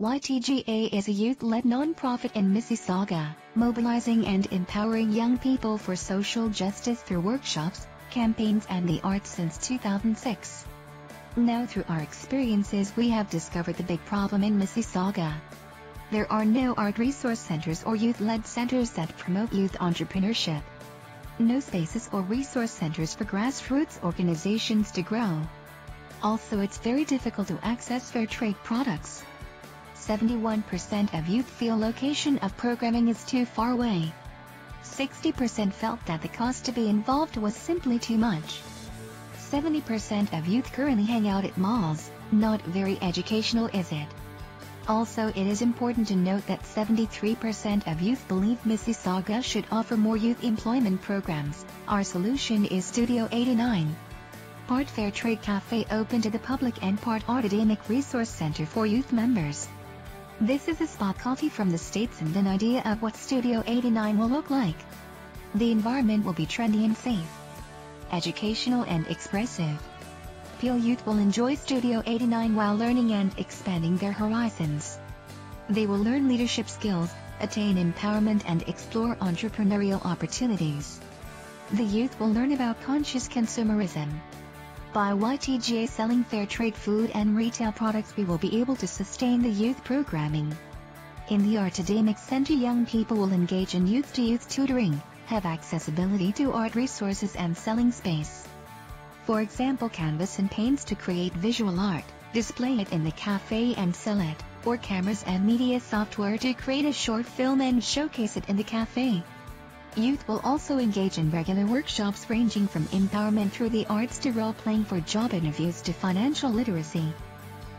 YTGA is a youth-led non-profit in Mississauga, mobilizing and empowering young people for social justice through workshops, campaigns and the arts since 2006. Now through our experiences we have discovered the big problem in Mississauga. There are no art resource centers or youth-led centers that promote youth entrepreneurship. No spaces or resource centers for grassroots organizations to grow. Also, it's very difficult to access fair trade products. 71% of youth feel location of programming is too far away. 60% felt that the cost to be involved was simply too much. 70% of youth currently hang out at malls. Not very educational, is it? Also, it is important to note that 73% of youth believe Mississauga should offer more youth employment programs. Our solution is Studio 89. Part fair trade cafe open to the public and part artademic resource center for youth members. This is a spot coffee from the States and an idea of what Studio 89 will look like. The environment will be trendy and safe, educational and expressive. Peel youth will enjoy Studio 89 while learning and expanding their horizons. They will learn leadership skills, attain empowerment and explore entrepreneurial opportunities. The youth will learn about conscious consumerism. By YTGA selling fair trade food and retail products, we will be able to sustain the youth programming. In the Artademic Center, young people will engage in youth-to-youth tutoring, have accessibility to art resources and selling space. For example, canvas and paints to create visual art, display it in the cafe and sell it, or cameras and media software to create a short film and showcase it in the cafe. Youth will also engage in regular workshops ranging from empowerment through the arts to role-playing for job interviews to financial literacy.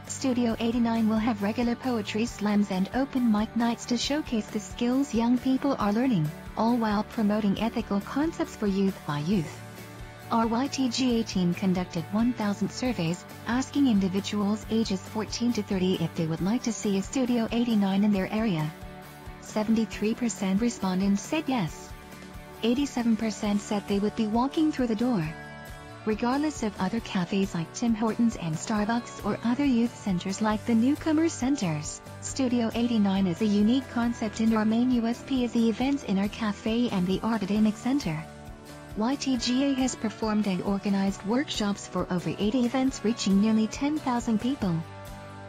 Studio 89 will have regular poetry slams and open mic nights to showcase the skills young people are learning, all while promoting ethical concepts for youth by youth. Our YTGA team conducted 1,000 surveys, asking individuals ages 14 to 30 if they would like to see a Studio 89 in their area. 73% respondents said yes. 87% said they would be walking through the door. Regardless of other cafes like Tim Hortons and Starbucks or other youth centers like the newcomer centers, Studio 89 is a unique concept and our main USP is the events in our cafe and the Artademic Center. YTGA has performed and organized workshops for over 80 events reaching nearly 10,000 people.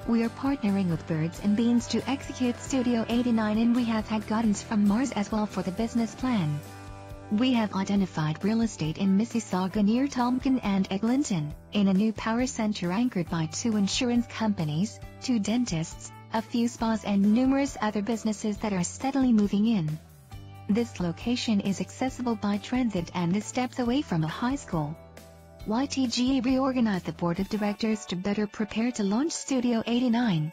We are partnering with Birds and Beans to execute Studio 89 and we have had guidance from Mars as well for the business plan. We have identified real estate in Mississauga near Tompkin and Eglinton, in a new power center anchored by 2 insurance companies, 2 dentists, a few spas and numerous other businesses that are steadily moving in. This location is accessible by transit and is steps away from a high school. YTGA reorganized the board of directors to better prepare to launch Studio 89.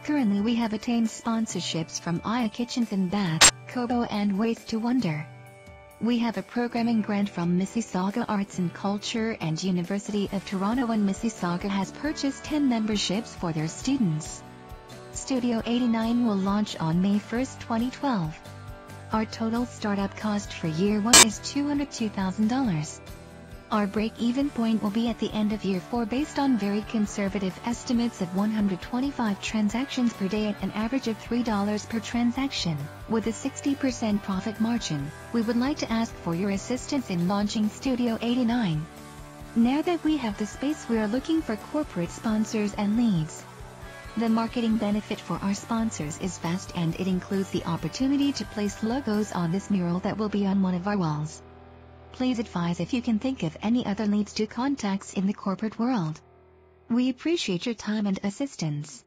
Currently we have attained sponsorships from Aya Kitchens and Bath, Kobo and Waste to Wonder. We have a programming grant from Mississauga Arts and Culture and University of Toronto, and Mississauga has purchased 10 memberships for their students. Studio 89 will launch on May 1, 2012. Our total startup cost for year 1 is $202,000. Our break-even point will be at the end of year 4 based on very conservative estimates of 125 transactions per day at an average of $3 per transaction, with a 60% profit margin. We would like to ask for your assistance in launching Studio 89. Now that we have the space, we are looking for corporate sponsors and leads. The marketing benefit for our sponsors is vast and it includes the opportunity to place logos on this mural that will be on one of our walls. Please advise if you can think of any other leads to contacts in the corporate world. We appreciate your time and assistance.